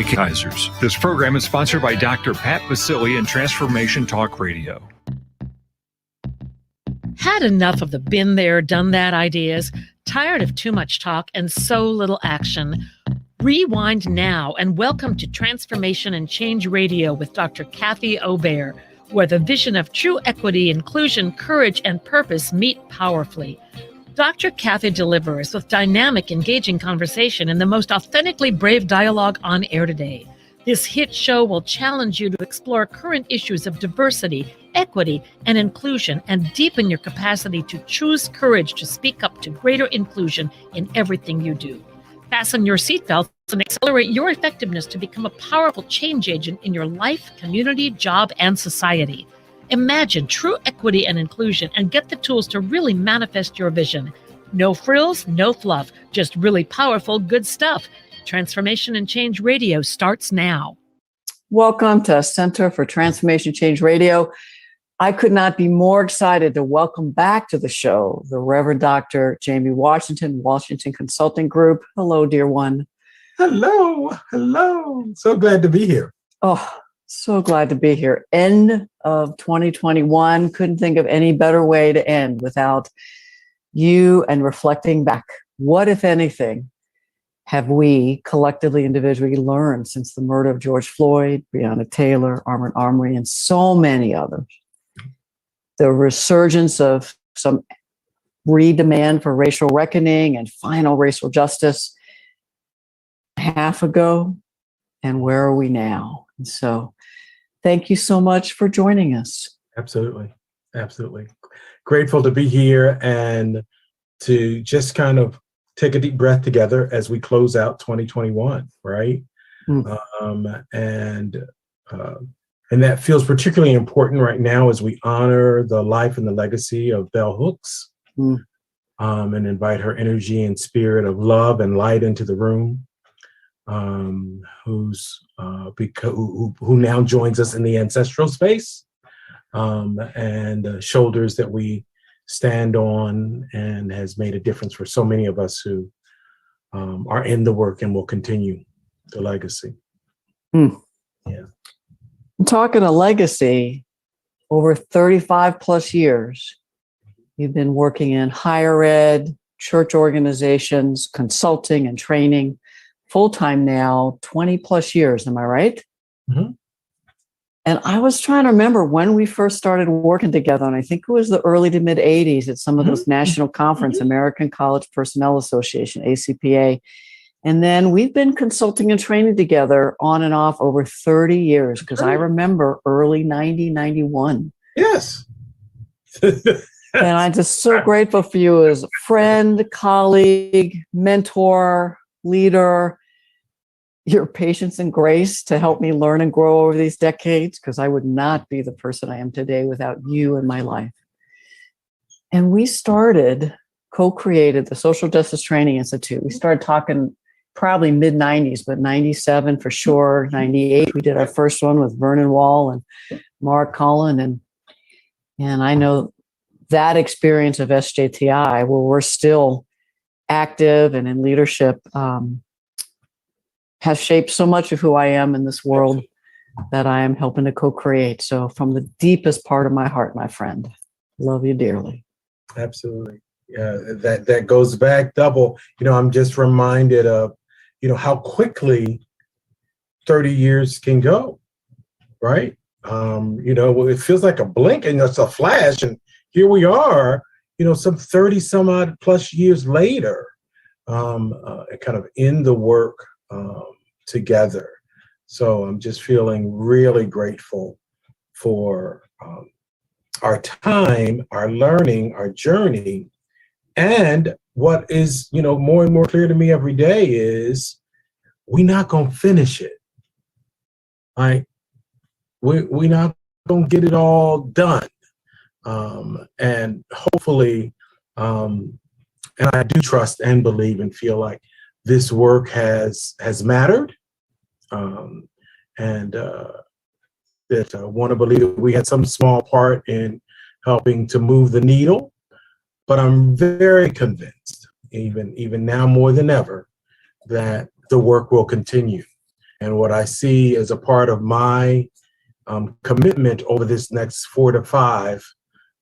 Kaisers. This program is sponsored by Dr. Pat Basili and Transformation Talk Radio. Had enough of the been there, done that ideas? Tired of too much talk and so little action? Rewind now and welcome to Transformation and Change Radio with Dr. Kathy Obear, where the vision of true equity, inclusion, courage, and purpose meet powerfully. Dr. Kathy delivers with dynamic, engaging conversation and the most authentically brave dialogue on air today. This hit show will challenge you to explore current issues of diversity, equity, and inclusion, and deepen your capacity to choose courage to speak up to greater inclusion in everything you do. Fasten your seatbelts and accelerate your effectiveness to become a powerful change agent in your life, community, job, and society. Imagine true equity and inclusion and get the tools to really manifest your vision. No frills, no fluff, just really powerful, good stuff. Transformation and Change Radio starts now. Welcome to Center for Transformation Change Radio. I could not be more excited to welcome back to the show the Reverend Dr. Jamie Washington, Washington Consulting Group. Hello, dear one. Hello. So glad to be here. Oh, so glad to be here. End of 2021. Couldn't think of any better way to end without you and reflecting back. What, if anything, have we collectively, individually learned since the murder of George Floyd, Breonna Taylor, Ahmaud Arbery, and so many others? The resurgence of some redemand for racial reckoning and final racial justice half ago. And where are we now? And so thank you so much for joining us. Absolutely. Grateful to be here and to just kind of take a deep breath together as we close out 2021, right? And that feels particularly important right now as we honor the life and the legacy of Bell Hooks and invite her energy and spirit of love and light into the room. Who now joins us in the ancestral space and shoulders that we stand on, and has made a difference for so many of us who are in the work and will continue the legacy. Yeah. Talking of legacy, over 35 plus years, you've been working in higher ed, church organizations, consulting and training. Full-time now, 20 plus years, am I right? Mm-hmm. And I was trying to remember when we first started working together, and I think it was the early to mid 80s at some of those national conference, American College Personnel Association, ACPA. And then we've been consulting and training together on and off over 30 years, because I remember early 91. Yes. And I'm just so grateful for you as a friend, colleague, mentor, leader, your patience and grace to help me learn and grow over these decades, because I would not be the person I am today without you in my life. And we co-created the Social Justice Training Institute. We started talking probably mid-90s, but 97 for sure, 98. We did our first one with Vernon Wall and Mark Cullen. And I know that experience of SJTI, where we're still active and in leadership, has shaped so much of who I am in this world that I am helping to co-create. So from the deepest part of my heart, my friend, love you dearly. Absolutely. Yeah, that goes back double. I'm just reminded of, how quickly 30 years can go, right? It feels like a blink and it's a flash, and here we are, some 30 some odd plus years later, kind of in the work together. So I'm just feeling really grateful for our time, our learning, our journey. And what is, more and more clear to me every day is we're not going to finish it. Right? We're not going to get it all done. And hopefully, and I do trust and believe and feel like this work has mattered, and that I want to believe that we had some small part in helping to move the needle. But I'm very convinced, even now more than ever, that the work will continue. And what I see as a part of my commitment over this next 4 to 5,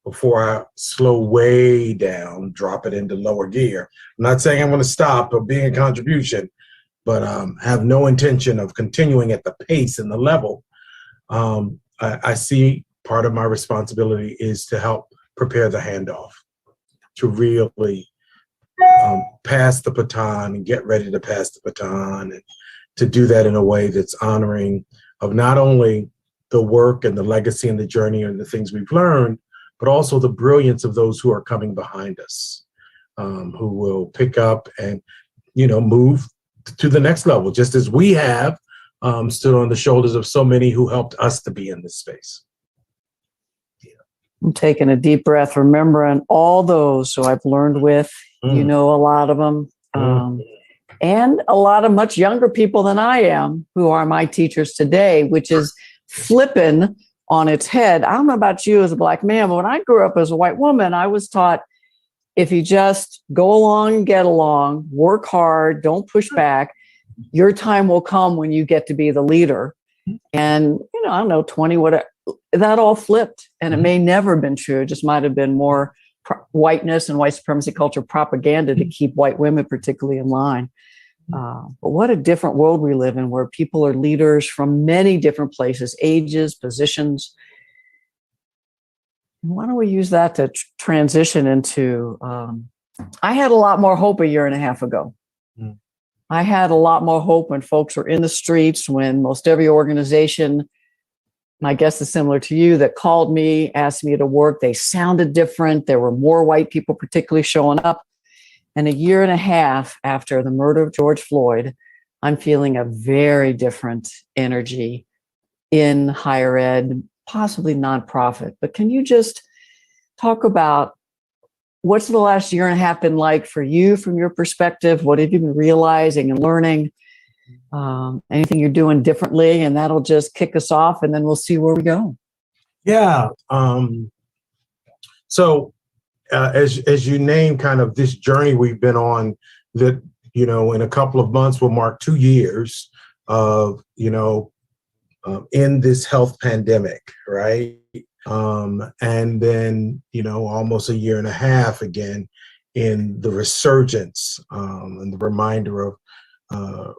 before I slow way down, drop it into lower gear. I'm not saying I'm going to stop or being a contribution, but have no intention of continuing at the pace and the level. I see part of my responsibility is to help prepare the handoff, to really pass the baton and get ready to pass the baton, and to do that in a way that's honoring of not only the work and the legacy and the journey and the things we've learned, but also the brilliance of those who are coming behind us, who will pick up and, move to the next level, just as we have stood on the shoulders of so many who helped us to be in this space. I'm taking a deep breath, remembering all those who I've learned with, a lot of them, and a lot of much younger people than I am who are my teachers today, which is flipping on its head. I don't know about you as a Black man, but when I grew up as a white woman, I was taught if you just go along and get along, work hard, don't push back, your time will come when you get to be the leader. And, I don't know, 20, whatever, that all flipped. And it may never have been true. It just might have been more whiteness and white supremacy culture propaganda to keep white women particularly in line. But what a different world we live in, where people are leaders from many different places, ages, positions. Why don't we use that to transition into, I had a lot more hope a year and a half ago. I had a lot more hope when folks were in the streets, when most every organization, my guess is similar to you, that called me, asked me to work, they sounded different. There were more white people particularly showing up. And a year and a half after the murder of George Floyd, I'm feeling a very different energy in higher ed, possibly nonprofit. But can you just talk about what's the last year and a half been like for you from your perspective? What have you been realizing and learning? Anything you're doing differently? And that'll just kick us off, and then we'll see where we go. Yeah. So as you name kind of this journey we've been on, that, in a couple of months will mark 2 years of, in this health pandemic, right? And then, almost a year and a half again in the resurgence and the reminder of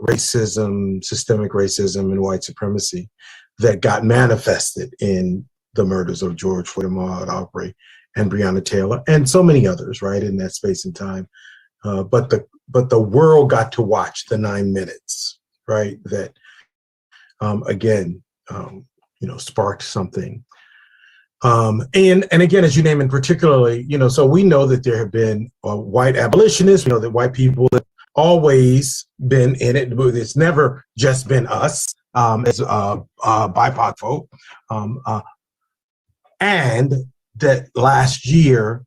racism, systemic racism, and white supremacy that got manifested in the murders of George Floyd, Ahmaud Arbery, and Breonna Taylor, and so many others, right, in that space and time. But the world got to watch the 9 minutes, right, that again, sparked something. And again, as you name it, particularly, so we know that there have been white abolitionists. We know that white people have always been in it. It's never just been us as BIPOC folk. And that last year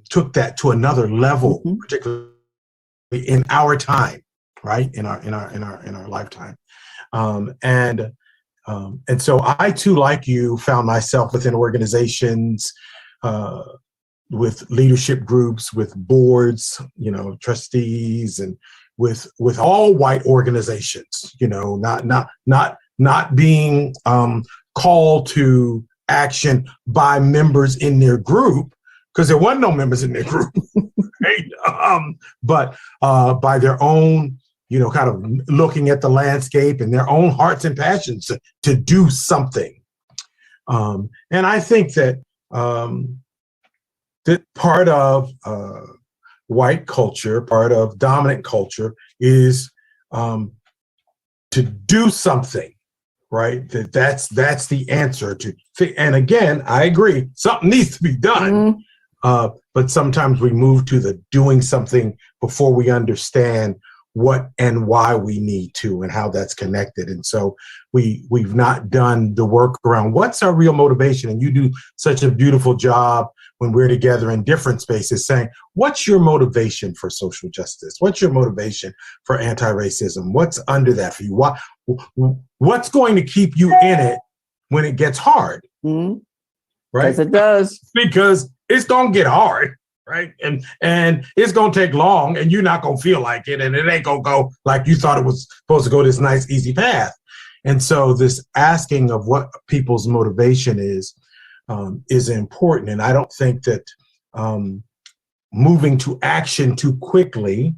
took that to another level, particularly in our time, right? In our lifetime. And so I too, like you, found myself within organizations, with leadership groups, with boards, trustees, and with all white organizations, not being called to action by members in their group, because there weren't no members in their group, right? But by their own, kind of looking at the landscape and their own hearts and passions to do something. And I think that that part of white culture, part of dominant culture, is to do something, right? That's the answer to. And again, I agree, something needs to be done. But sometimes we move to the doing something before we understand what and why we need to and how that's connected. And so we've not done the work around what's our real motivation. And you do such a beautiful job when we're together in different spaces saying, what's your motivation for social justice? What's your motivation for anti-racism? What's under that for you? What's going to keep you in it when it gets hard? Right? Because it does. Because it's going to get hard. right? And it's gonna take long, and you're not gonna feel like it, and it ain't gonna go like you thought it was supposed to go this nice, easy path. And so this asking of what people's motivation is important. And I don't think that moving to action too quickly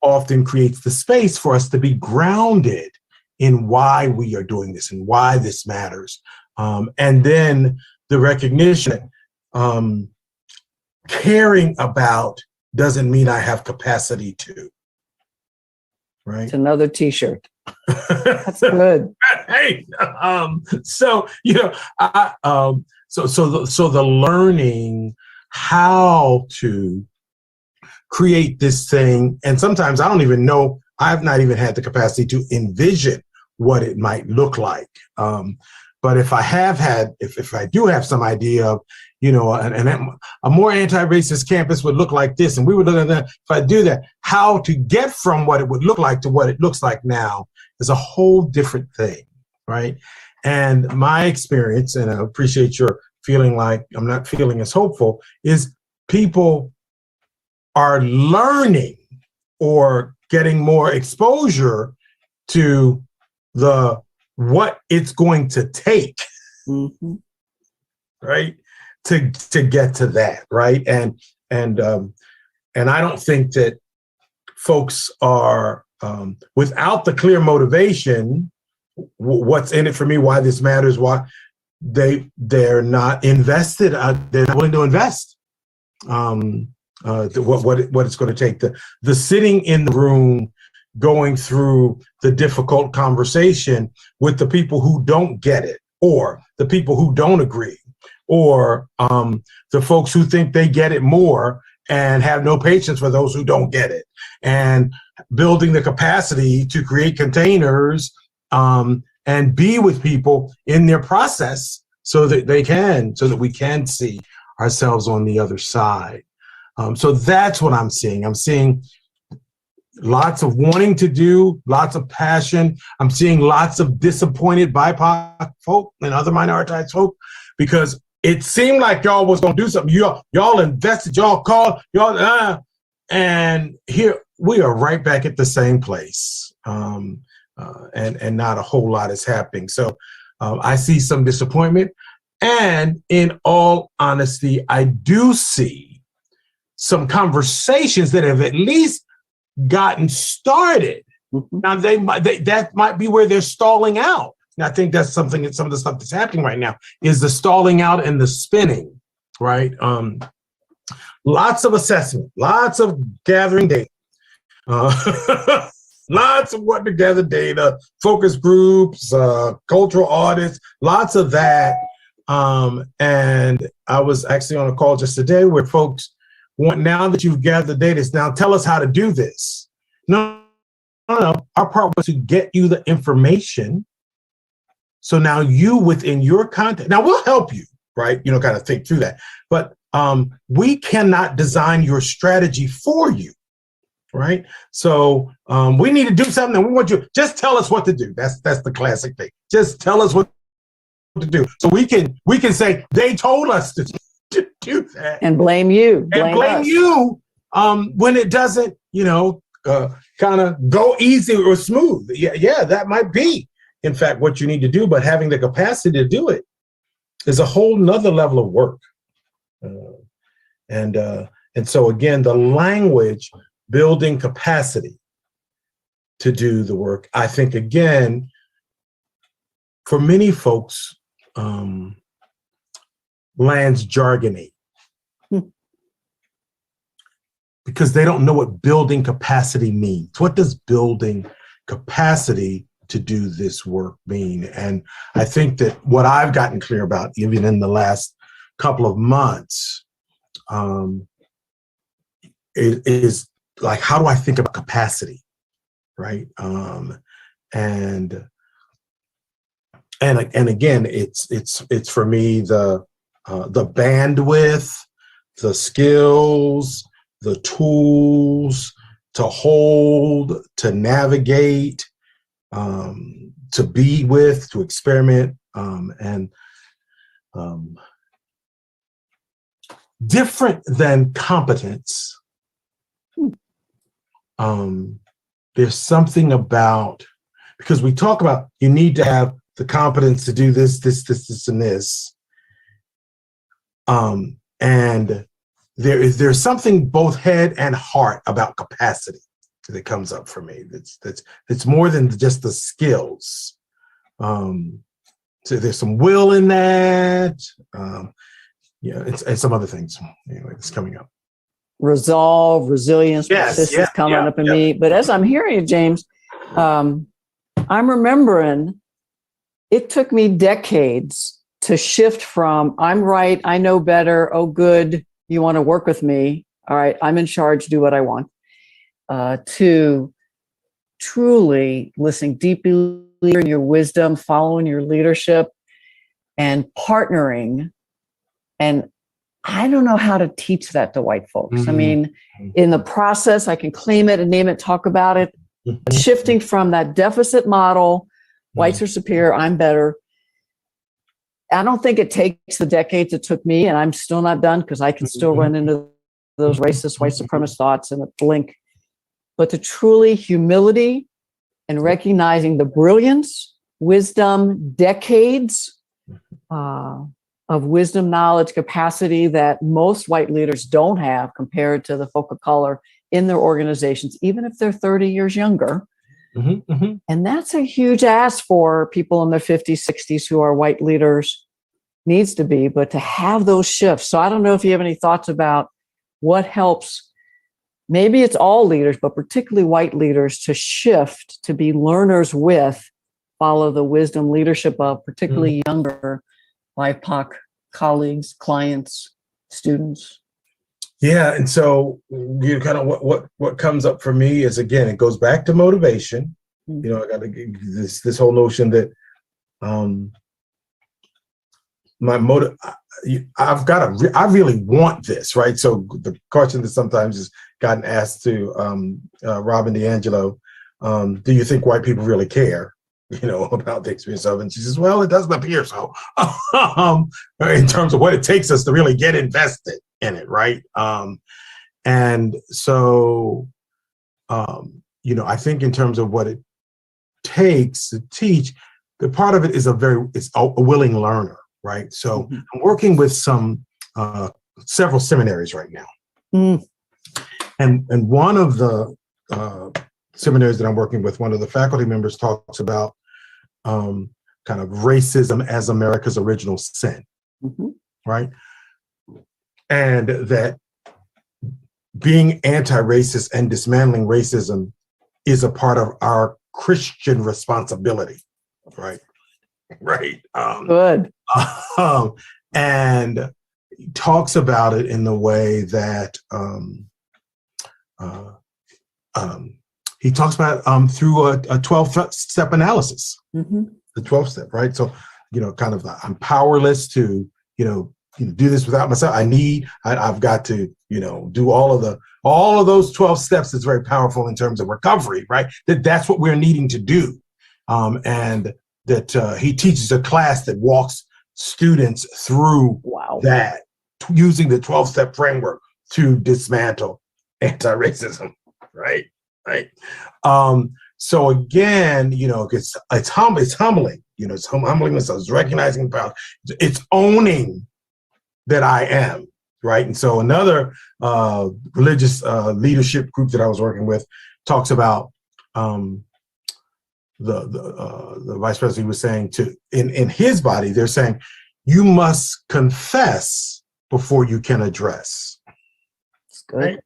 often creates the space for us to be grounded in why we are doing this and why this matters. And then the recognition that caring about doesn't mean I have capacity to. Right. It's another T-shirt. That's good. Hey, so you know, so the learning how to create this thing, and sometimes I don't even know. I've not even had the capacity to envision what it might look like. But if I have had, if I do have some idea of, you know, a more anti-racist campus would look like this, and we would look at that. If I do that, how to get from what it would look like to what it looks like now is a whole different thing, right? And my experience, and I appreciate your feeling like I'm not feeling as hopeful, is people are learning or getting more exposure to what it's going to take, right, to get to that, right? And I don't think that folks are without the clear motivation, what's in it for me, why this matters, why they're not invested, they're not willing to invest. What it's going to take, the sitting in the room, going through the difficult conversation with the people who don't get it, or the people who don't agree, or the folks who think they get it more and have no patience for those who don't get it, and building the capacity to create containers and be with people in their process so that we can see ourselves on the other side. So that's what I'm seeing. I'm seeing lots of wanting to do, lots of passion. I'm seeing lots of disappointed BIPOC folk and other minoritized folk, because it seemed like y'all was going to do something. Y'all invested, y'all called, and here we are right back at the same place. And not a whole lot is happening. So I see some disappointment. And in all honesty, I do see some conversations that have at least gotten started. Now that might be where they're stalling out. And I think that's something that some of the stuff that's happening right now is the stalling out and the spinning, right? Lots of assessment, lots of gathering data, lots of wanting to gather data, focus groups, cultural audits, lots of that. And I was actually on a call just today where folks want, now that you've gathered data, now tell us how to do this. No. Our part was to get you the information. So now you, within your content, now we'll help you, right? You know, kind of think through that. But we cannot design your strategy for you, right? So we need to do something, and we want you, just tell us what to do. That's the classic thing. Just tell us what to do. So we can say they told us to do that, and blame you, blame us. you when it doesn't, you know, kind of go easy or smooth. Yeah, that might be, in fact, what you need to do, but having the capacity to do it is a whole nother level of work. And so again, the language, building capacity to do the work, I think, again, for many folks, lands jargony because they don't know what building capacity means. What does building capacity to do this work mean? And I think that what I've gotten clear about, even in the last couple of months, is like, how do I think about capacity, right? And again, it's for me the bandwidth, the skills, the tools to hold, to navigate, to be with, to experiment, and different than competence. There's something about, because we talk about you need to have the competence to do this, and this. And there's something both head and heart about capacity that comes up for me. That's more than just the skills. So there's some will in that. And some other things. Anyway, it's coming up. Resolve, resilience, persistence coming up in me. But as I'm hearing you, James, I'm remembering it took me decades to shift from I'm right, I know better, oh good, you want to work with me, all right, I'm in charge, do what I want, to truly listening deeply in your wisdom, following your leadership, and partnering. And I don't know how to teach that to white folks. I mean, in the process, I can claim it and name it, talk about it, shifting from that deficit model, whites are superior, I'm better. I don't think it takes the decades it took me, and I'm still not done because I can still run into those racist, white supremacist thoughts in a blink. But to truly humility and recognizing the brilliance, wisdom, decades of wisdom, knowledge, capacity that most white leaders don't have compared to the folk of color in their organizations, even if they're 30 years younger. And that's a huge ask for people in their 50s, 60s who are white leaders, needs to be, but to have those shifts. So I don't know if you have any thoughts about what helps. Maybe it's all leaders, but particularly white leaders to shift, to be learners with, follow the wisdom, leadership of particularly younger BIPOC colleagues, clients, students. Yeah, and so kind of what comes up for me is, again, it goes back to motivation. I got to this whole notion that my motive. I really want this, right? So the question that sometimes has gotten asked to Robin DiAngelo, do you think white people really care? About the experience of it. And she says, well, it doesn't appear so, in terms of what it takes us to really get invested in it, right? And so, I think in terms of what it takes to teach, the part of it is it's a willing learner, right? So I'm working with several seminaries right now. And one of the seminaries that I'm working with, one of the faculty members talks about kind of racism as America's original sin, right? And that being anti-racist and dismantling racism is a part of our Christian responsibility, right? Right. Good. And he talks about it in the way that he talks about through a 12-step analysis, the 12-step, right? So, kind of I'm powerless to, do this without myself. I've got to, do all of those 12 steps. Is very powerful in terms of recovery, right? That's what we're needing to do. And that he teaches a class that walks students through that, using the 12-step framework to dismantle anti-racism, right? Right. So again, it's humbling, it's humbling myself, it's recognizing power, it's owning that I am, right? And so another religious leadership group that I was working with talks about the vice president was saying in his body, they're saying you must confess before you can address. That's good.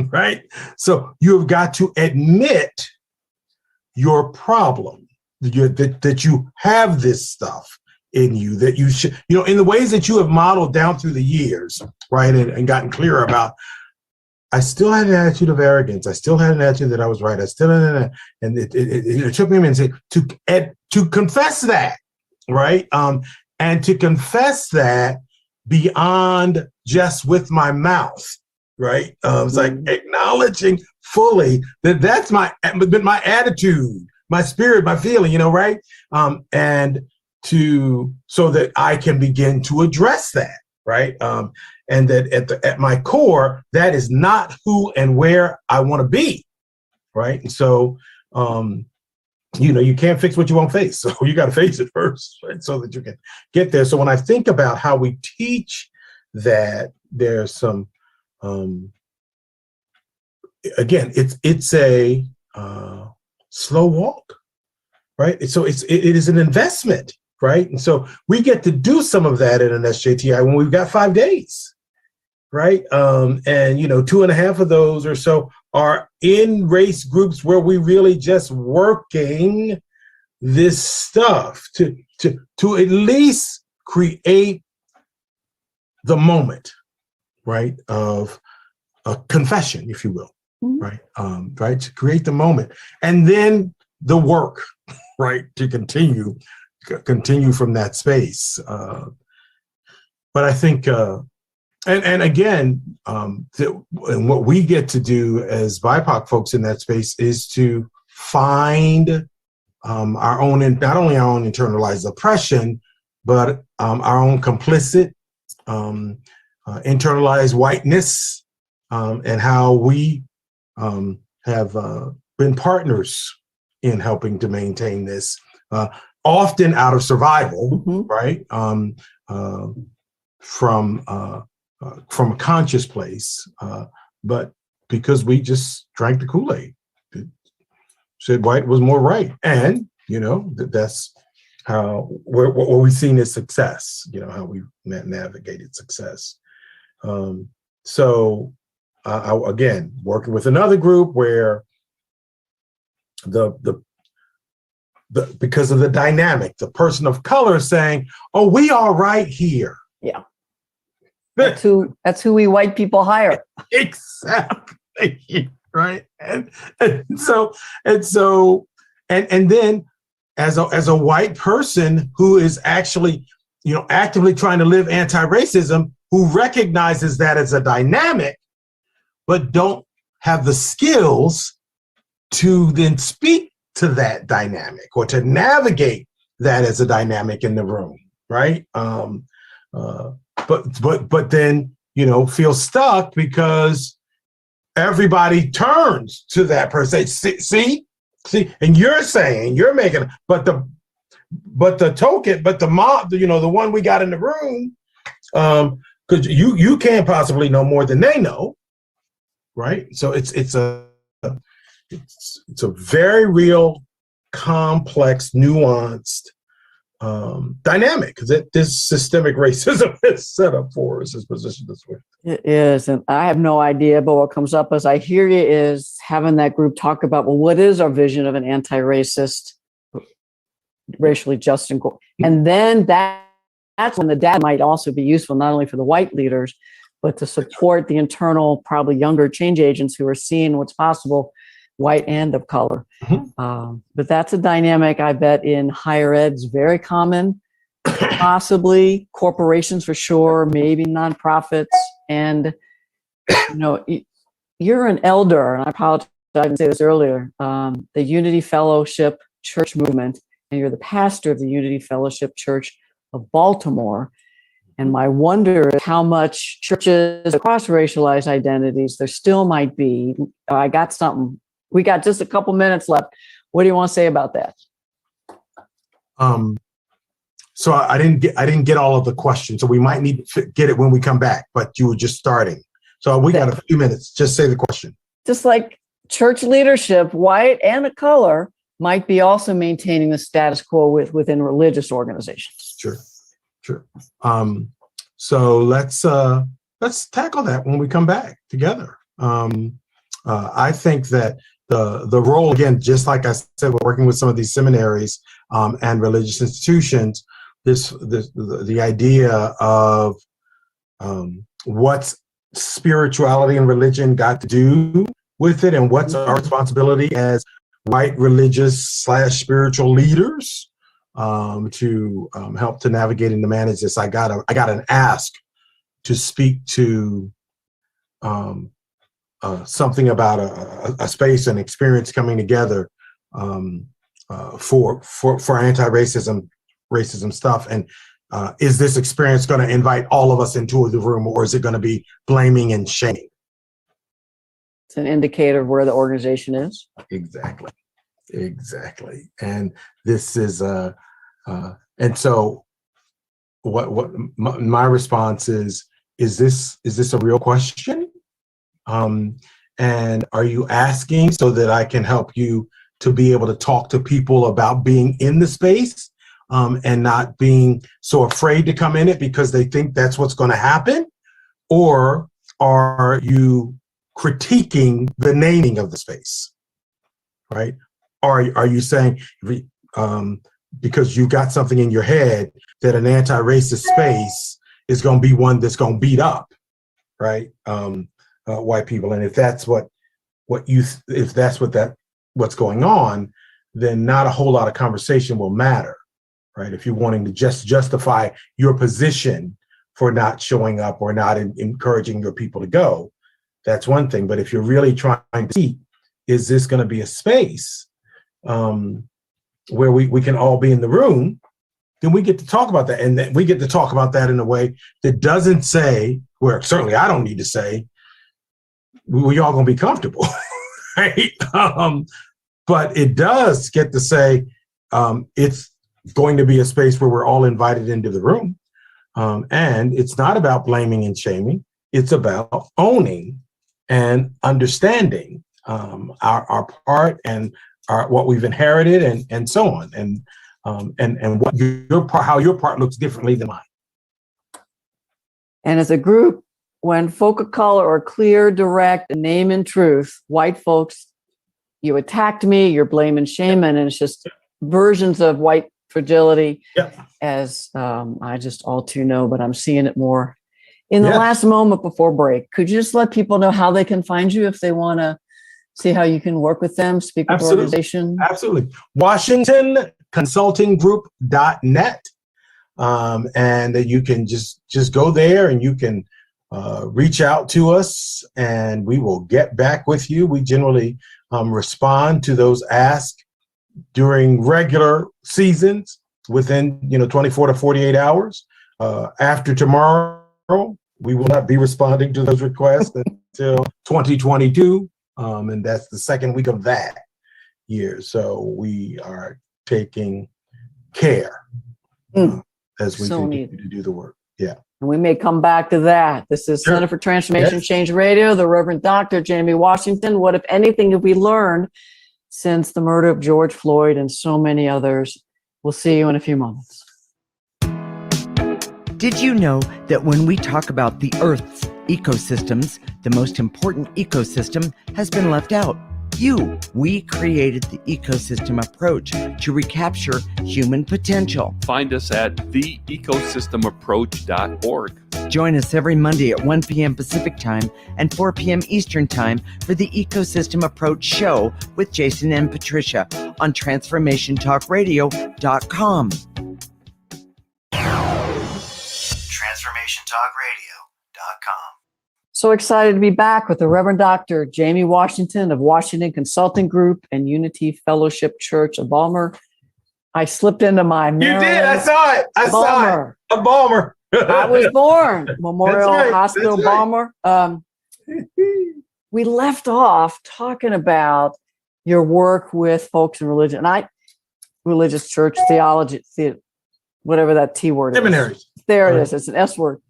Right? So you have got to admit your problem, that you have this stuff in you, that you should, in the ways that you have modeled down through the years, right? And gotten clearer about, I still had an attitude of arrogance. I still had an attitude that I was right. I still had, and it took me a minute to confess that, right? And to confess that beyond just with my mouth. Right. It's like acknowledging fully that's my attitude, my spirit, my feeling, right? And so that I can begin to address that, right? And that at my core, that is not who and where I want to be, right? And so, you can't fix what you won't face. So you got to face it first, right? So that you can get there. So when I think about how we teach that, there's some, again, it's a slow walk, right? So it is an investment, right? And so we get to do some of that in an SJTI when we've got 5 days, right? And 2.5 of those or so are in race groups where we really just working this stuff to at least create the moment, right, of a confession, if you will, right, right, to create the moment, and then the work, right, to continue from that space. But I think, and again, and what we get to do as BIPOC folks in that space is to find our own, not only our own internalized oppression, but our own complicit, internalized whiteness, and how we have been partners in helping to maintain this, often out of survival, right? From a conscious place, but because we just drank the Kool-Aid, said white was more right, and that's how what we've seen is success. How we navigated success. So again, working with another group where because of the dynamic, the person of color saying, "Oh, we are right here." Yeah. That's who we white people hire. Exactly. Right. And so then as a white person who is actually, actively trying to live anti-racism, who recognizes that as a dynamic, but don't have the skills to then speak to that dynamic or to navigate that as a dynamic in the room. Right. But then, feel stuck because everybody turns to that person. See, and you're making, but the mob, the one we got in the room, because you can't possibly know more than they know, right? So it's a very real, complex, nuanced dynamic that this systemic racism is set up for us, is positioned this way. It is, and I have no idea, but what comes up as I hear you is having that group talk about, well, what is our vision of an anti-racist, racially just and then that's when the data might also be useful, not only for the white leaders, but to support the internal, probably younger change agents who are seeing what's possible, white and of color. But that's a dynamic I bet in higher ed's very common, possibly corporations for sure, maybe nonprofits. And, you're an elder, and I apologize, I didn't say this earlier, the Unity Fellowship Church movement, and you're the pastor of the Unity Fellowship Church of Baltimore. And my wonder is how much churches across racialized identities there still might be. I got something. We got just a couple minutes left. What do you want to say about that? So I didn't get all of the questions. So we might need to get it when we come back. But you were just starting. So we got a few minutes. Just say the question. Just like church leadership, white and a color, might be also maintaining the status quo within religious organizations. Sure. So let's tackle that when we come back together. I think that the role, again, just like I said, we're working with some of these seminaries and religious institutions. The idea of what's spirituality and religion got to do with it, and what's our responsibility as white religious / spiritual leaders to help to navigate and to manage this. I got an ask to speak to something about a space and experience coming together for anti-racism stuff, and is this experience going to invite all of us into the room, or is it going to be blaming and shaming? It's an indicator of where the organization is. Exactly. And this is and so what my response is this a real question? And are you asking so that I can help you to be able to talk to people about being in the space, and not being so afraid to come in it because they think that's what's going to happen? Or are you critiquing the naming of the space, right? Are you saying, because you got something in your head that an anti-racist space is going to be one that's going to beat up, right? White people, and if that's what's going on, then not a whole lot of conversation will matter, right? If you're wanting to just justify your position for not showing up or not encouraging your people to go, that's one thing. But if you're really trying to see, is this going to be a space where we can all be in the room, then we get to talk about that. And then we get to talk about that in a way that doesn't say, where certainly I don't need to say, we all going to be comfortable, right? But it does get to say, it's going to be a space where we're all invited into the room. And it's not about blaming and shaming. It's about owning and understanding our part and what we've inherited and so on. And what your part, how your part looks differently than mine. And as a group, when folk of color are clear, direct, and name and truth, white folks, you attacked me, you're blaming shaming, and it's just versions of white fragility, as I just all too know, but I'm seeing it more. In the last moment before break, could you just let people know how they can find you if they want to see how you can work with them, speak with the organization? Absolutely. WashingtonConsultingGroup.net. And that you can just go there and you can reach out to us and we will get back with you. We generally respond to those asks during regular seasons within 24 to 48 hours. After tomorrow, we will not be responding to those requests until 2022. And that's the second week of that year. So we are taking care as we continue to do the work. Yeah. And we may come back to that. This is Center for Transformation Change Radio, the Reverend Dr. Jamie Washington. What, if anything, have we learned since the murder of George Floyd and so many others? We'll see you in a few moments. Did you know that when we talk about the Earth's ecosystems, the most important ecosystem has been left out? We created the ecosystem approach to recapture human potential. Find us at theecosystemapproach.org. Join us every Monday at 1 p.m. Pacific Time and 4 p.m. Eastern Time for the Ecosystem Approach Show with Jason and Patricia on TransformationTalkRadio.com. TransformationTalkRadio.com. So excited to be back with the Reverend Dr. Jamie Washington of Washington Consulting Group and Unity Fellowship Church of Balmer. I slipped into my Maryland. You did. I saw it. Balmer. A Balmer. I was born Memorial Hospital, That's Balmer. We left off talking about your work with folks in religion. Religious church, theology, whatever that T word is. Seminaries. There it is. It's an S word.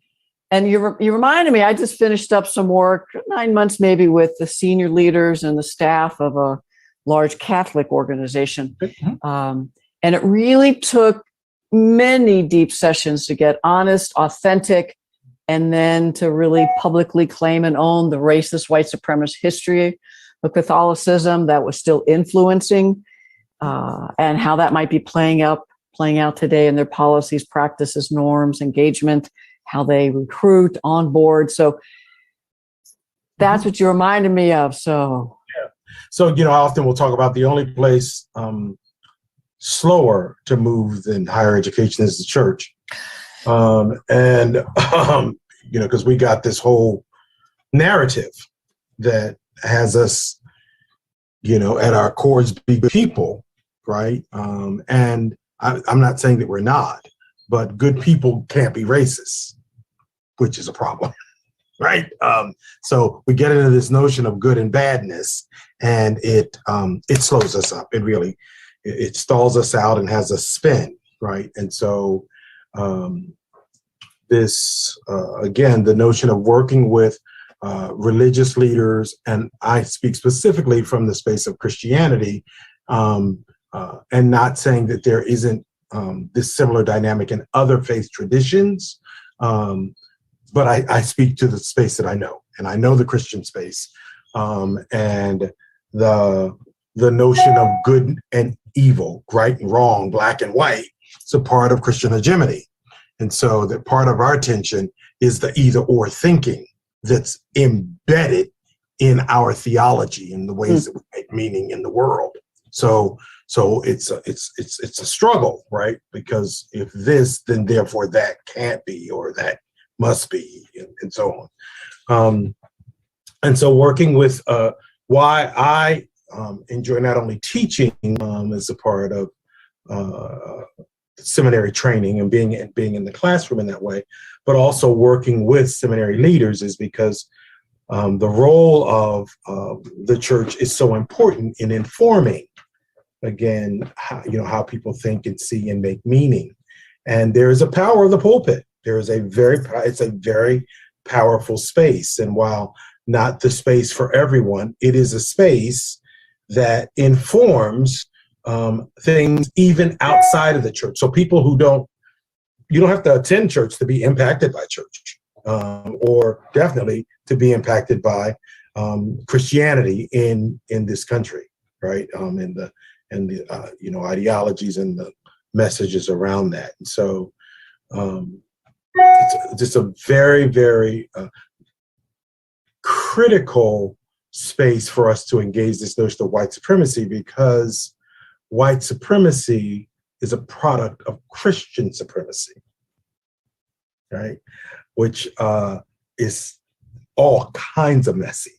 And you reminded me, I just finished up some work, 9 months maybe, with the senior leaders and the staff of a large Catholic organization. And it really took many deep sessions to get honest, authentic, and then to really publicly claim and own the racist white supremacist history of Catholicism that was still influencing, and how that might be playing out today in their policies, practices, norms, engagement, how they recruit, onboard. So that's what you reminded me of. So I often will talk about the only place slower to move than higher education is the church. Because we got this whole narrative that has us, at our cores be people, right? And I'm not saying that we're not, but good people can't be racist, which is a problem, right? So we get into this notion of good and badness, and it slows us up. It stalls us out and has a spin, right? And so this again, the notion of working with religious leaders, and I speak specifically from the space of Christianity, and not saying that there isn't this similar dynamic in other faith traditions, but I speak to the space that I know, and I know the Christian space, and the notion of good and evil, right and wrong, black and white, is a part of Christian hegemony. And so that part of our tension is the either or thinking that's embedded in our theology and the ways that we make meaning in the world. So it's a struggle, right? Because if this, then therefore that can't be, or that must be, and so on. And so working with why I enjoy not only teaching as a part of seminary training and being in the classroom in that way, but also working with seminary leaders is because the role of the church is so important in informing, again, how people think and see and make meaning. And there is a power of the pulpit. It's a very powerful space. And while not the space for everyone, it is a space that informs things even outside of the church. So people you don't have to attend church to be impacted by church, or definitely to be impacted by Christianity in this country, right? And the ideologies and the messages around that. And so it's just a very, very critical space for us to engage this notion of white supremacy, because white supremacy is a product of Christian supremacy, right? Which is all kinds of messy,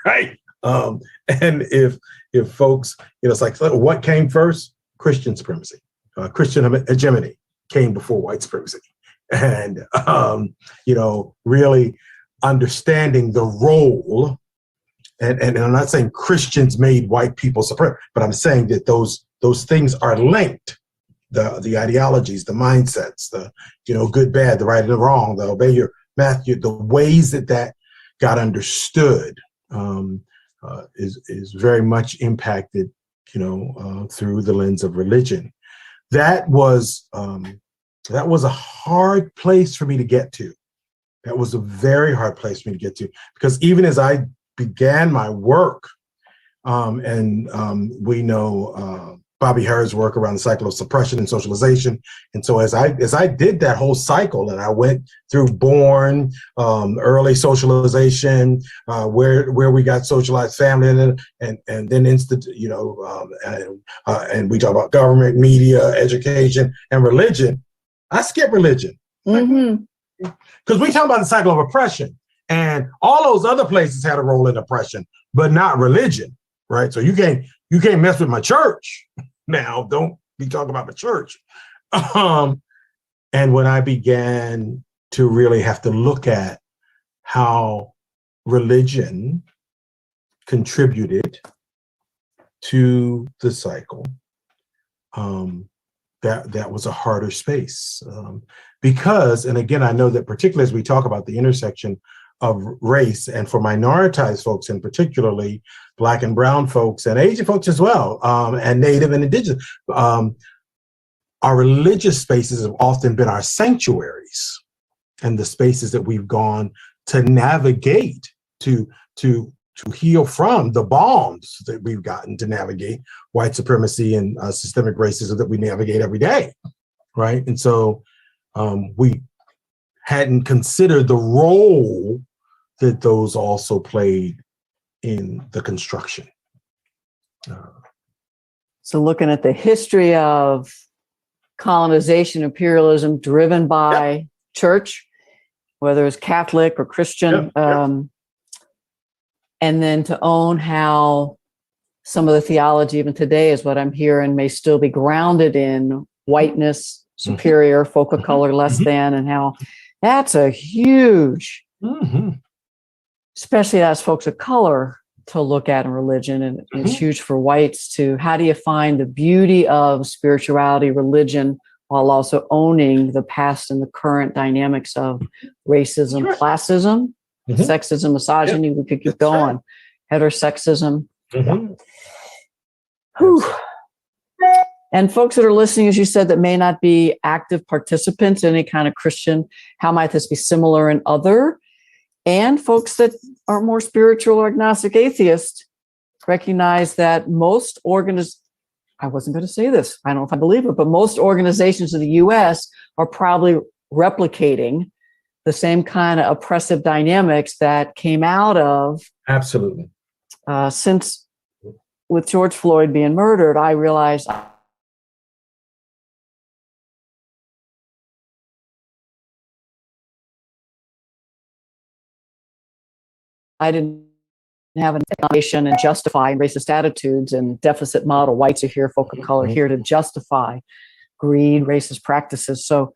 right? And if folks, it's like, what came first? Christian supremacy. Christian hegemony came before white supremacy. And, really understanding the role, and I'm not saying Christians made white people supreme, but I'm saying that those things are linked. The ideologies, the mindsets, the good, bad, the right and the wrong, the obey your Matthew, the ways that got understood is very much impacted, through the lens of religion. That was a hard place for me to get to. That was a very hard place for me to get to, because even as I began my work, we know Bobby Harris' work around the cycle of suppression and socialization. And so as I did that whole cycle, and I went through born, early socialization, where we got socialized family, and then and we talk about government, media, education, and religion. I skip religion. Because we talk about the cycle of oppression, and all those other places had a role in oppression, but not religion, right? So you can't mess with my church. Now, don't be talking about the church. And when I began to really have to look at how religion contributed to the cycle, that was a harder space. Because, and again, I know that particularly as we talk about the intersection of race, and for minoritized folks, and particularly Black and brown folks and Asian folks as well, and Native and Indigenous, our religious spaces have often been our sanctuaries, and the spaces that we've gone to navigate, to heal from the bombs that we've gotten to navigate white supremacy and systemic racism that we navigate every day, right? And so we hadn't considered the role that those also played in the construction. So looking at the history of colonization, imperialism driven by church, whether it's Catholic or Christian, and then to own how some of the theology even today is what I'm hearing may still be grounded in whiteness, superior, folk of color less than, and how that's a huge, especially as folks of color, to look at in religion. And it's huge for whites to, how do you find the beauty of spirituality, religion, while also owning the past and the current dynamics of racism, classism, sexism, misogyny. We could keep going. Heterosexism. Whew. And folks that are listening, as you said, that may not be active participants in any kind of Christian, how might this be similar in other? And folks that are more spiritual or agnostic atheist recognize that most I wasn't going to say this, I don't know if I believe it, but most organizations in the US are probably replicating the same kind of oppressive dynamics that came out of. Absolutely. Since with George Floyd being murdered, I realized I didn't have an explanation and justify racist attitudes and deficit model. Whites are here, folk of color here to justify greed, racist practices. So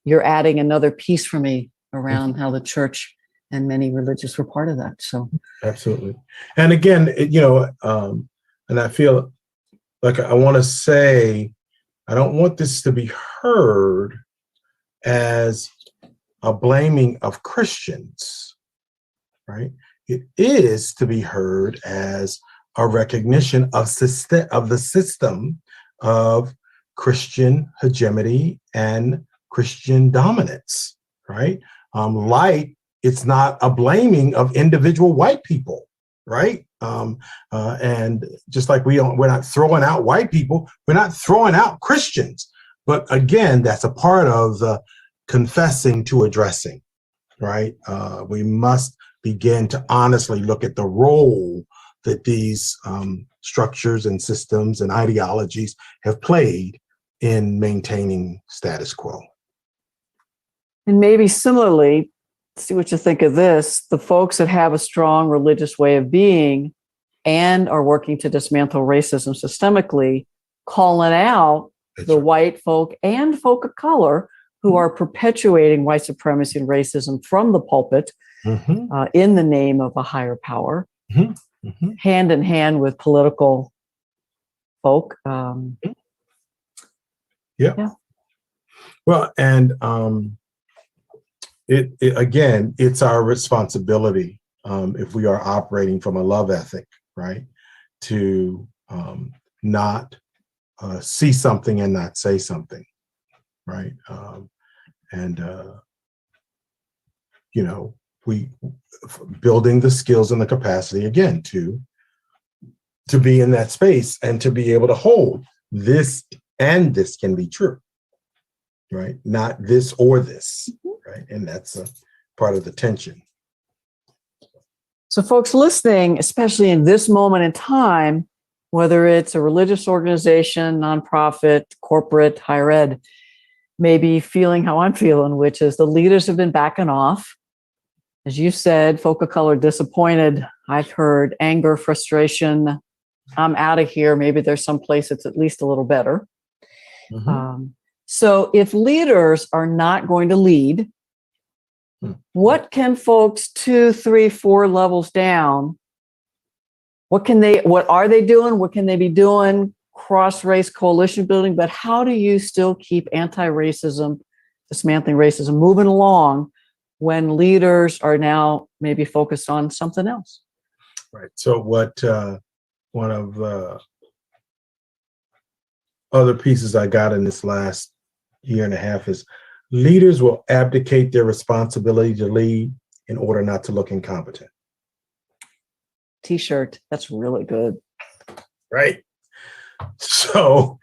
you're adding another piece for me around how the church and many religious were part of that. So absolutely. And again, and I feel like I want to say, I don't want this to be heard as a blaming of Christians, right? It is to be heard as a recognition of the system of Christian hegemony and Christian dominance, right? Like, it's not a blaming of individual white people, right? And just like we're not throwing out white people, we're not throwing out Christians. But again, that's a part of the confessing to addressing, right? We must begin to honestly look at the role that these structures and systems and ideologies have played in maintaining status quo. And maybe similarly, see what you think of this, the folks that have a strong religious way of being and are working to dismantle racism systemically, calling out the white folk and folk of color who are perpetuating white supremacy and racism from the pulpit in the name of a higher power, hand in hand with political folk. Yeah. Well, and again, it's our responsibility, if we are operating from a love ethic, right, to not see something and not say something, right? We building the skills and the capacity again to be in that space and to be able to hold this, and this can be true, right? Not this or this, right? And that's a part of the tension. So folks listening, especially in this moment in time, whether it's a religious organization, nonprofit, corporate, higher ed, maybe feeling how I'm feeling, which is the leaders have been backing off. As you said, folk of color disappointed. I've heard anger, frustration. I'm out of here. Maybe there's some place that's at least a little better. So if leaders are not going to lead, what can folks 2, 3, 4 levels down, what are they doing? What can they be doing? Cross-race coalition building, but how do you still keep anti-racism, dismantling racism, moving along when leaders are now maybe focused on something else? Right. So what one of other pieces I got in this last year and a half is leaders will abdicate their responsibility to lead in order not to look incompetent. T-shirt. That's really good. Right. So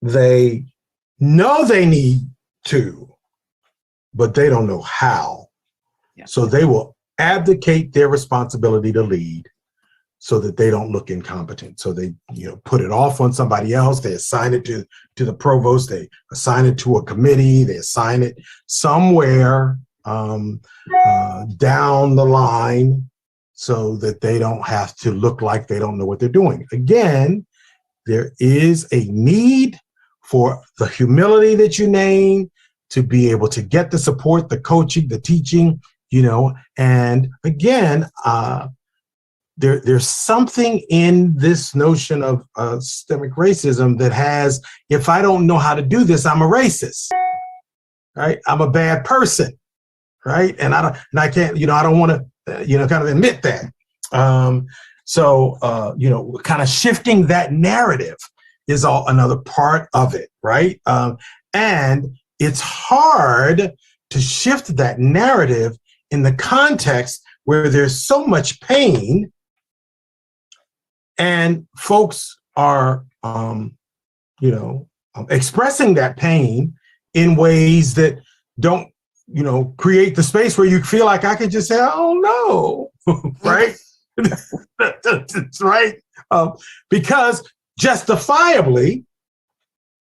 they know they need to, but they don't know how. Yeah. So they will abdicate their responsibility to lead so that they don't look incompetent. So they, put it off on somebody else. They assign it to the provost. They assign it to a committee. They assign it somewhere down the line so that they don't have to look like they don't know what they're doing. Again, there is a need for the humility that you name, to be able to get the support, the coaching, the teaching, and again, there's something in this notion of systemic racism that has, if I don't know how to do this, I'm a racist, right? I'm a bad person, right? And I can't, I don't want to, kind of admit that. So, kind of shifting that narrative is another part of it, right? And it's hard to shift that narrative in the context where there's so much pain and folks are, expressing that pain in ways that don't, create the space where you feel like I could just say, oh no, right? That's right. Because justifiably,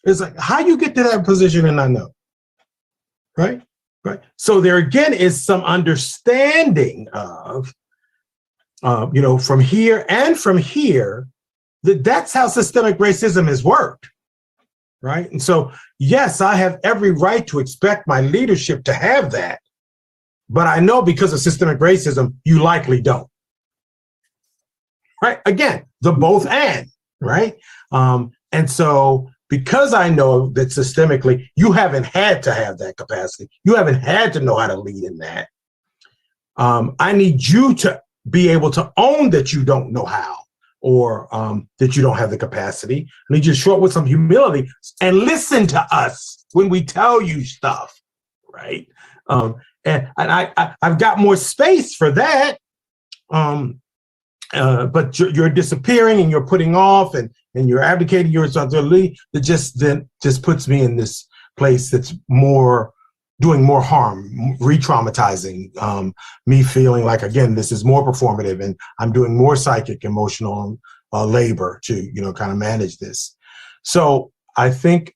it's like, how you get to that position and I know, right? Right. So there again is some understanding of, from here and from here, that's how systemic racism has worked, right? And so, yes, I have every right to expect my leadership to have that, but I know because of systemic racism, you likely don't, right? Again, the both and, right? And so, because I know that systemically, you haven't had to have that capacity. You haven't had to know how to lead in that. I need you to be able to own that you don't know how, or that you don't have the capacity. I need you to show up with some humility and listen to us when we tell you stuff, right? And I've got more space for that. But you're disappearing and you're putting off and you're abdicating your responsibility. That just puts me in this place that's doing more harm, re-traumatizing, me feeling like, again, this is more performative and I'm doing more psychic, emotional labor to, kind of manage this. So I think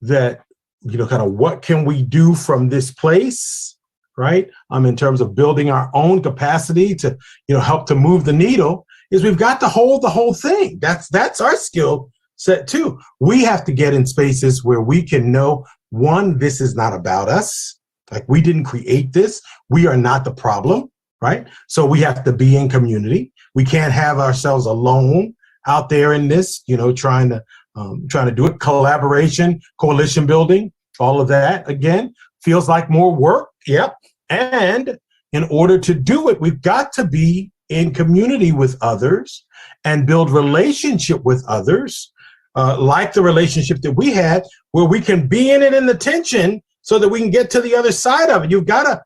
that, kind of what can we do from this place, right? In terms of building our own capacity to, help to move the needle, is we've got to hold the whole thing. That's our skill set too. We have to get in spaces where we can know, one, this is not about us. Like, we didn't create this. We are not the problem, right? So we have to be in community. We can't have ourselves alone out there in this, trying to do it. Collaboration, coalition building, all of that, again, feels like more work. Yep. And in order to do it, we've got to be in community with others and build relationship with others, like the relationship that we had, where we can be in it in the tension so that we can get to the other side of it. You've got to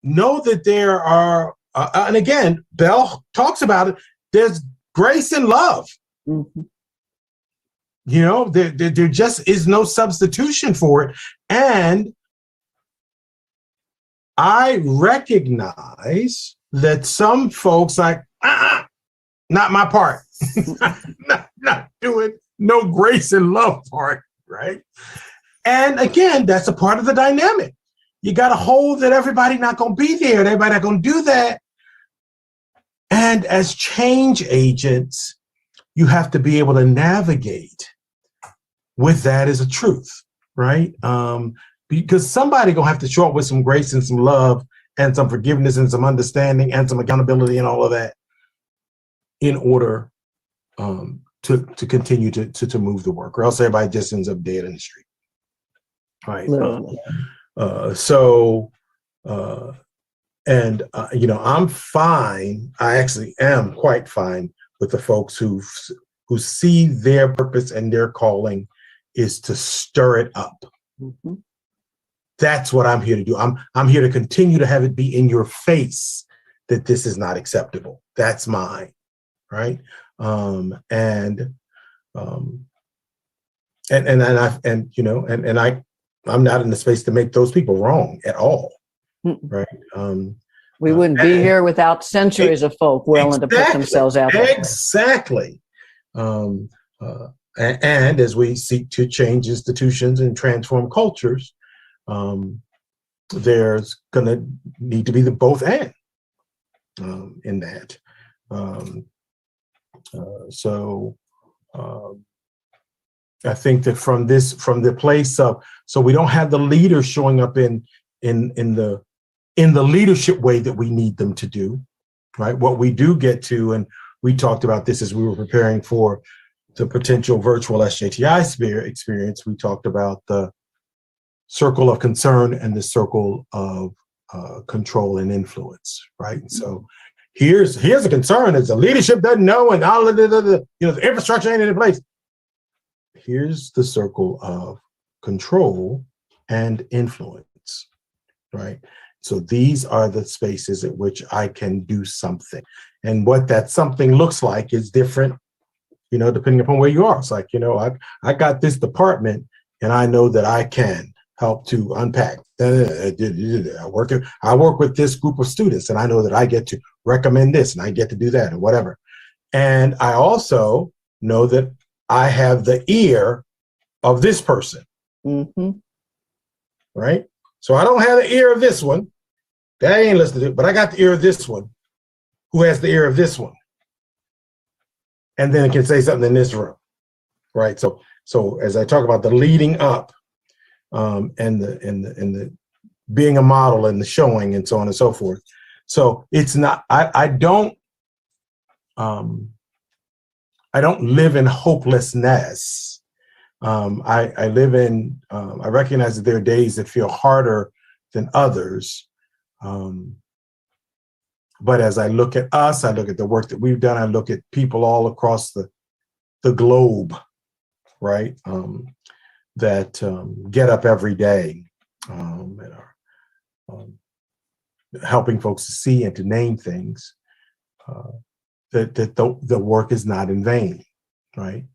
know that there are, and again, Bell talks about it, there's grace and love. Mm-hmm. There just is no substitution for it. And I recognize that some folks like, not my part, not doing no grace and love part, right? And again, that's a part of the dynamic. You got to hold that everybody not going to be there, and everybody not going to do that. And as change agents, you have to be able to navigate with that as a truth, right? Because somebody going to have to show up with some grace and some love and some forgiveness and some understanding and some accountability and all of that in order to continue to move the work, or else everybody just ends up dead in the street. Right. I'm fine. I actually am quite fine with the folks who see their purpose and their calling is to stir it up. Mm-hmm. That's what I'm here to do. I'm here to continue to have it be in your face that this is not acceptable. That's mine, right? I'm not in the space to make those people wrong at all, right? We wouldn't be here without centuries of folk willing to put themselves out there. Exactly. And as we seek to change institutions and transform cultures, there's going to need to be the both and in that. I think that from the place of, so we don't have the leaders showing up in the leadership way that we need them to do, right? What we do get to, and we talked about this as we were preparing for the potential virtual SJTI experience, we talked about the circle of concern and the circle of control and influence, right? And so here's a concern: is the leadership doesn't know, and all of the infrastructure ain't in place. Here's the circle of control and influence, right? So these are the spaces at which I can do something, and what that something looks like is different, depending upon where you are. It's like, I got this department, and I know that I can help to unpack. I work with this group of students, and I know that I get to recommend this, and I get to do that, or whatever. And I also know that I have the ear of this person, right? So I don't have the ear of this one. That ain't listening to it, but I got the ear of this one, who has the ear of this one, and then it can say something in this room, right? So as I talk about the leading up, and the being a model and the showing and so on and so forth. So it's not, I don't live in hopelessness. I live in, I recognize that there are days that feel harder than others. But as I look at us, I look at the work that we've done, I look at people all across the globe, right? That get up every day and are helping folks to see and to name things, that the work is not in vain, right?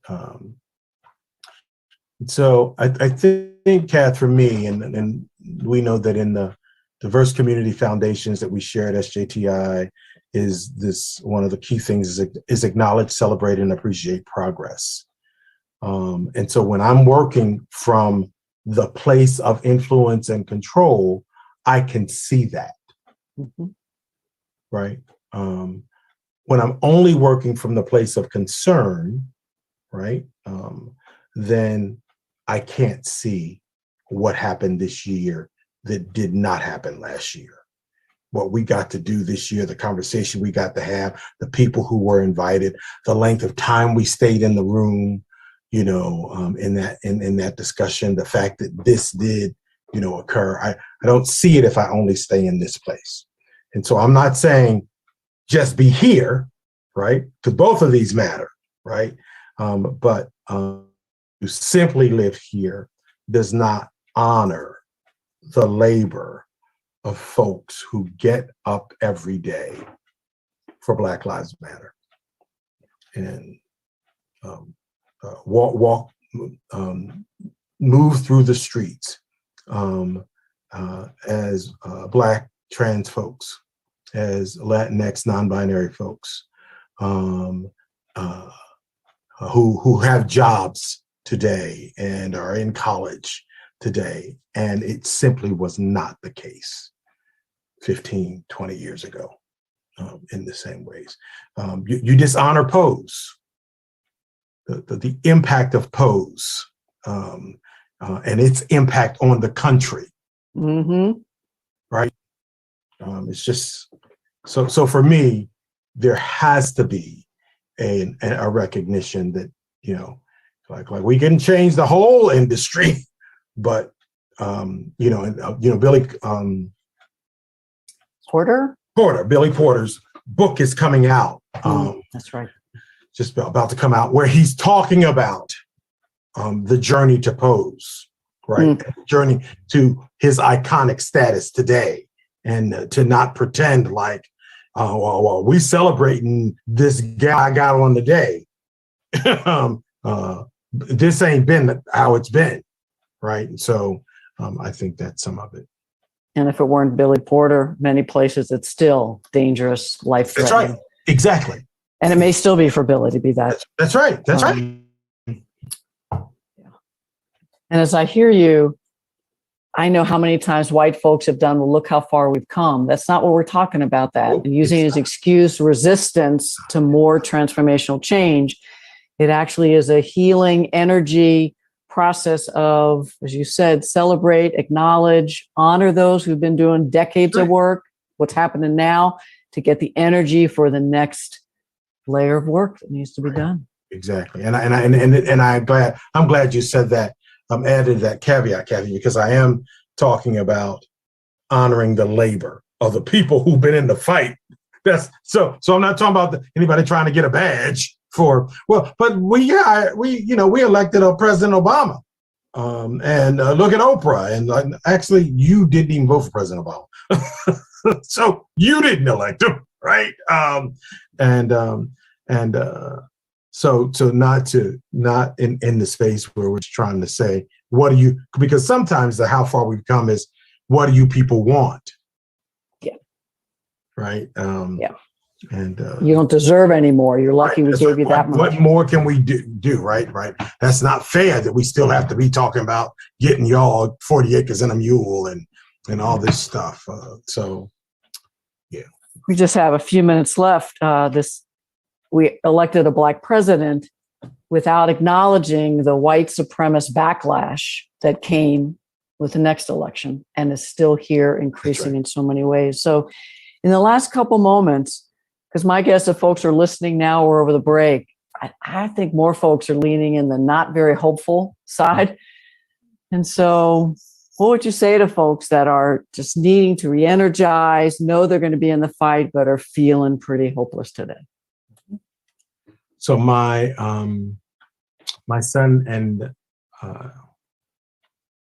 So I think, Kath, for me, and we know that in the diverse community foundations that we share at SJTI, is this one of the key things is acknowledge, celebrate, and appreciate progress. And so when I'm working from the place of influence and control, I can see that, right? When I'm only working from the place of concern, right, then I can't see what happened this year that did not happen last year. What we got to do this year, the conversation we got to have, the people who were invited, the length of time we stayed in the room, in that discussion, the fact that this did, occur. I don't see it if I only stay in this place. And so I'm not saying just be here, right? Because both of these matter, right? But to simply live here does not honor the labor of folks who get up every day for Black Lives Matter and move through the streets as Black trans folks, as Latinx non-binary folks, who have jobs today and are in college today. And it simply was not the case 15, 20 years ago in the same ways. You dishonor Pose, the impact of Pose and its impact on the country, right? It's just, so for me, there has to be a recognition that, like we can change the whole industry, but Billy Billy Porter's book is coming out. That's right. Just about to come out, where he's talking about the journey to Pose, right? Journey to his iconic status today, and to not pretend like, well, we celebrating this guy I got on the day. This ain't been how it's been, right? And so I think that's some of it. And if it weren't Billy Porter, many places it's still dangerous, life-threatening. That's right. Exactly. And it may still be for Billy to be that. That's right. That's right. Yeah. And as I hear you, I know how many times white folks have done, well, look how far we've come. That's not what we're talking about, that. And using it as excuse resistance to more transformational change. It actually is a healing energy process of, as you said, celebrate, acknowledge, honor those who've been doing decades of work, what's happening now, to get the energy for the next layer of work that needs to be done. Exactly. I'm glad you said that, added that caveat, Kathy, because I am talking about honoring the labor of the people who've been in the fight. That's so I'm not talking about anybody trying to get a badge for, but we elected President Obama. And look at Oprah, and actually you didn't even vote for President Obama. So you didn't elect him, right? So not in the space where we're trying to say, because sometimes how far we've come is, what do you people want? Yeah. Right. Yeah. And you don't deserve any more. You're lucky we gave you that much. What more can we do? Right. That's not fair that we still have to be talking about getting y'all 40 acres and a mule and all this stuff. So, yeah. We just have a few minutes left. We elected a Black president without acknowledging the white supremacist backlash that came with the next election and is still here, increasing in so many ways. So in the last couple moments, because my guess, if folks are listening now or over the break, I think more folks are leaning in the not very hopeful side. And so what would you say to folks that are just needing to re-energize, know they're going to be in the fight, but are feeling pretty hopeless today? So my son and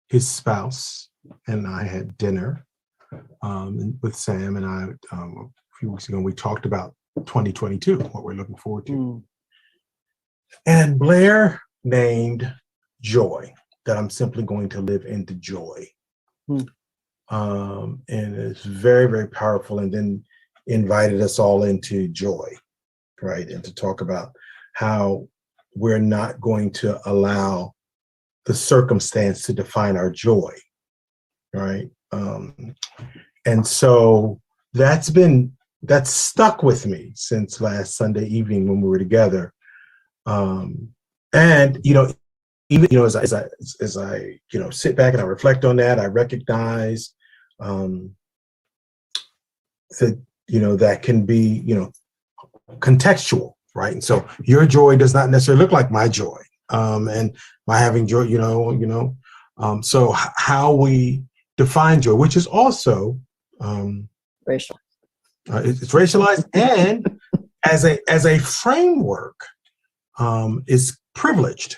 his spouse and I had dinner with Sam and I a few weeks ago. We talked about 2022, what we're looking forward to. And Blair named joy, that I'm simply going to live into joy. And it's very, very powerful. And then invited us all into joy, right? And to talk about how we're not going to allow the circumstance to define our joy, right? And so that's stuck with me since last Sunday evening when we were together. And even as I sit back and I reflect on that, I recognize that that can be contextual, right? And so your joy does not necessarily look like my joy, and my having joy, so how we define joy, which is also racial. It's racialized, and as a framework, is privileged.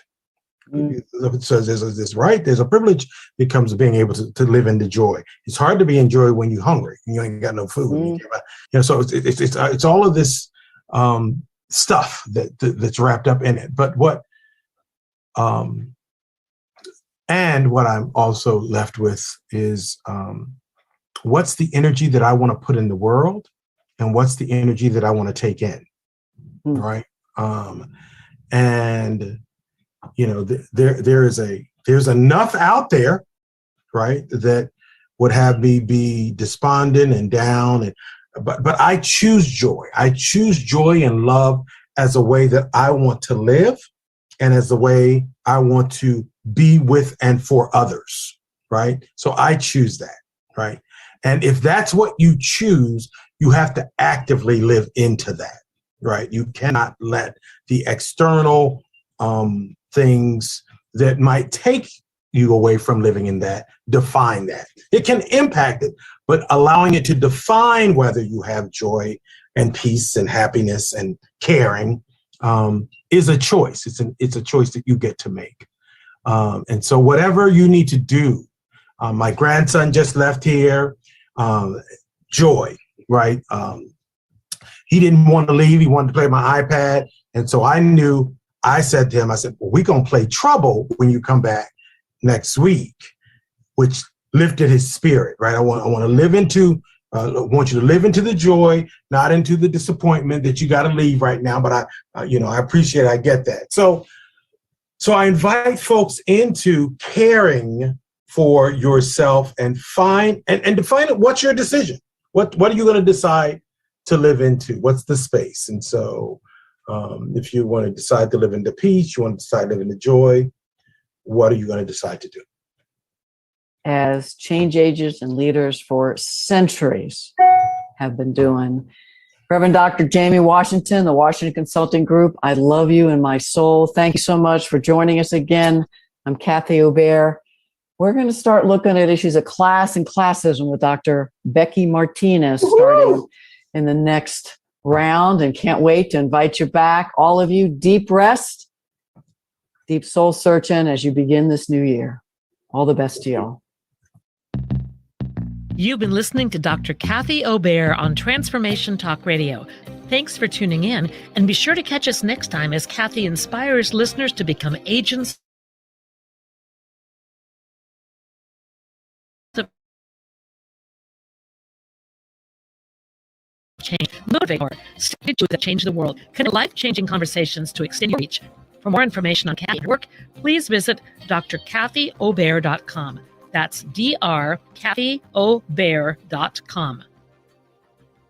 So there's a privilege that comes to being able to live into joy. It's hard to be in joy when you're hungry and you ain't got no food. So it's all of this stuff that's wrapped up in it. But what I'm also left with is what's the energy that I want to put in the world, and what's the energy that I want to take in, right? And there's enough out there, right, that would have me be despondent and down, but I choose joy. I choose joy and love as a way that I want to live, and as a way I want to be with and for others, right? So I choose that, right? And if that's what you choose, you have to actively live into that, right? You cannot let the external things that might take you away from living in that define that. It can impact it, but allowing it to define whether you have joy and peace and happiness and caring is a choice. It's a choice that you get to make. And so whatever you need to do, my grandson just left here, joy, right? He didn't want to leave. He wanted to play my iPad. And so I said to him, well, we're going to play Trouble when you come back next week, which lifted his spirit, right? I want to live into, want you to live into the joy, not into the disappointment that you got to leave right now. But I appreciate, I get that. So I invite folks into caring for yourself and define it. What's your decision? What are you going to decide to live into? What's the space? And so if you want to decide to live into peace, you want to decide to live into joy, what are you going to decide to do? As change agents and leaders for centuries have been doing. Reverend Dr. Jamie Washington, the Washington Consulting Group, I love you in my soul. Thank you so much for joining us again. I'm Kathy Obear. We're going to start looking at issues of class and classism with Dr. Becky Martinez starting in the next round, and can't wait to invite you back. All of you, deep rest, deep soul searching as you begin this new year. All the best to y'all. You've been listening to Dr. Kathy Obear on Transformation Talk Radio. Thanks for tuning in, and be sure to catch us next time as Kathy inspires listeners to become agents of change, motivate or stay to change the world. Connect life-changing conversations to extend your reach. For more information on Kathy's work, please visit drkathyobear.com. That's drkathyobear.com.